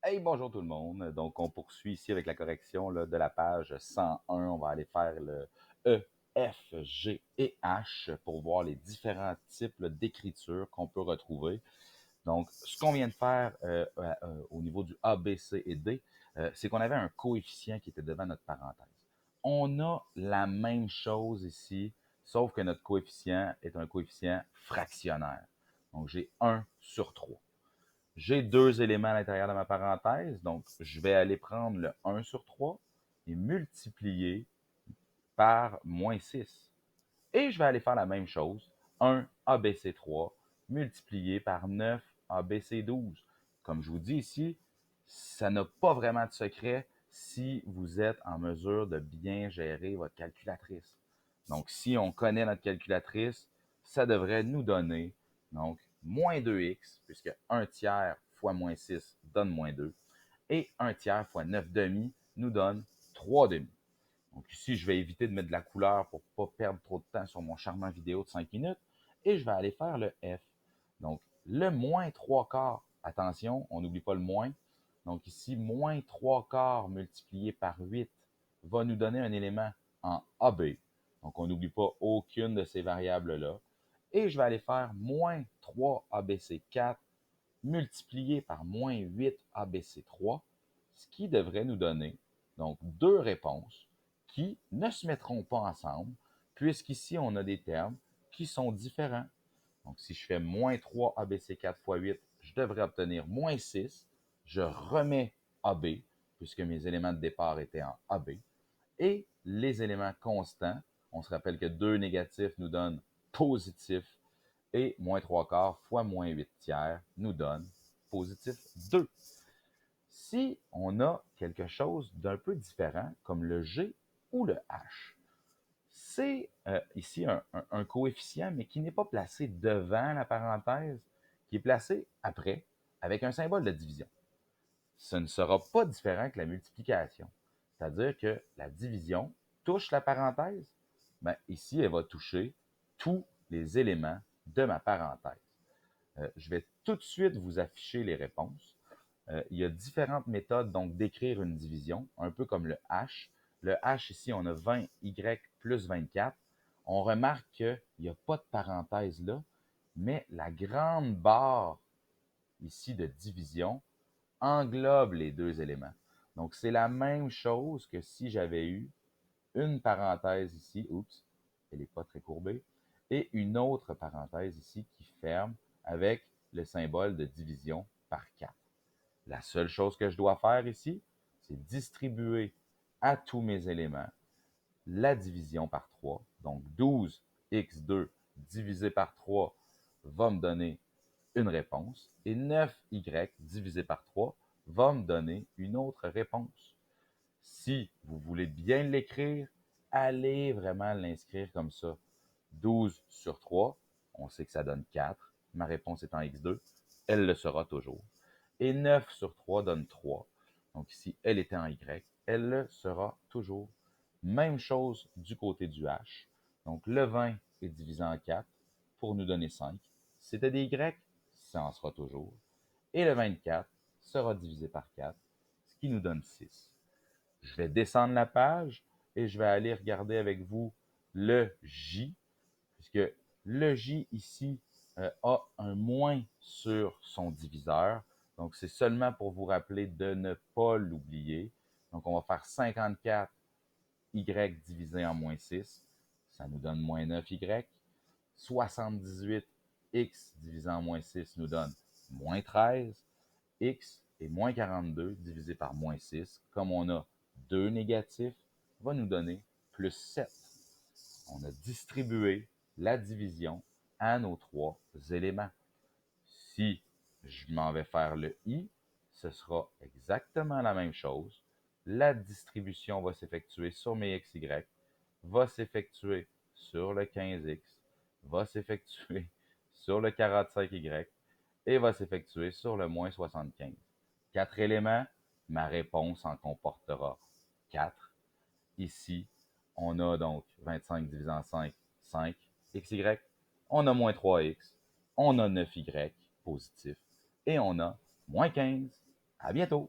Hey, bonjour tout le monde. Donc, on poursuit ici avec la correction là, de la page 101. On va aller faire le E, F, G et H pour voir les différents types d'écriture qu'on peut retrouver. Donc, ce qu'on vient de faire au niveau du A, B, C et D, c'est qu'on avait un coefficient qui était devant notre parenthèse. On a la même chose ici, sauf que notre coefficient est un coefficient fractionnaire. Donc, j'ai 1/3. J'ai deux éléments à l'intérieur de ma parenthèse, donc je vais aller prendre le 1/3 et multiplier par -6. Et je vais aller faire la même chose, 1 ABC3 multiplié par 9 ABC12. Comme je vous dis ici, ça n'a pas vraiment de secret si vous êtes en mesure de bien gérer votre calculatrice. Donc, si on connaît notre calculatrice, ça devrait nous donner donc -2x, puisque 1/3 fois -6 donne -2, et 1/3 fois 9 demi nous donne 3 demi. Donc ici, je vais éviter de mettre de la couleur pour ne pas perdre trop de temps sur mon charmant vidéo de 5 minutes. Et je vais aller faire le F. Donc, le -3/4. Attention, on n'oublie pas le moins. Donc ici, -3/4 multiplié par 8 va nous donner un élément en AB. Donc, on n'oublie pas aucune de ces variables-là. Et je vais aller faire -3ABC4 multiplié par -8ABC3, ce qui devrait nous donner donc deux réponses qui ne se mettront pas ensemble, puisqu'ici, on a des termes qui sont différents. Donc, si je fais -3ABC4 fois 8, je devrais obtenir -6. Je remets AB, puisque mes éléments de départ étaient en AB. Et les éléments constants, on se rappelle que 2 négatifs nous donnent positif, et -3/4 fois -8/3 nous donne +2. Si on a quelque chose d'un peu différent, comme le G ou le H, c'est ici un coefficient, mais qui n'est pas placé devant la parenthèse, qui est placé après, avec un symbole de division. Ce ne sera pas différent que la multiplication. C'est-à-dire que la division touche la parenthèse, ben, ici, elle va toucher tous les éléments de ma parenthèse. Je vais tout de suite vous afficher les réponses. Il y a différentes méthodes donc d'écrire une division, un peu comme le H. Le H ici, on a 20y plus 24. On remarque qu'il n'y a pas de parenthèse là, mais la grande barre ici de division englobe les deux éléments. Donc, c'est la même chose que si j'avais eu une parenthèse ici, oups, elle n'est pas très courbée, et une autre parenthèse ici qui ferme avec le symbole de division par 4. La seule chose que je dois faire ici, c'est distribuer à tous mes éléments la division par 3. Donc 12x2 divisé par 3 va me donner une réponse et 9y divisé par 3 va me donner une autre réponse. Si vous voulez bien l'écrire, allez vraiment l'inscrire comme ça. 12/3, on sait que ça donne 4. Ma réponse étant x2, elle le sera toujours. Et 9/3 donne 3. Donc ici, elle était en y, elle le sera toujours. Même chose du côté du h. Donc le 20 est divisé en 4 pour nous donner 5. C'était des y, ça en sera toujours. Et le 24 sera divisé par 4, ce qui nous donne 6. Je vais descendre la page et je vais aller regarder avec vous le J, puisque le J ici a un moins sur son diviseur. Donc, c'est seulement pour vous rappeler de ne pas l'oublier. Donc, on va faire 54y divisé en -6. Ça nous donne -9y. 78x divisé en -6 nous donne -13. X et -42 divisé par -6, comme on a deux négatifs, va nous donner +7. On a distribué la division à nos trois éléments. Si je m'en vais faire le I, ce sera exactement la même chose. La distribution va s'effectuer sur mes XY, va s'effectuer sur le 15X, va s'effectuer sur le 45Y et va s'effectuer sur le -75. 4 éléments, ma réponse en comportera 4. Ici, on a donc 25 divisé en 5, 5. XY, on a -3x, on a 9y positif et on a -15. À bientôt!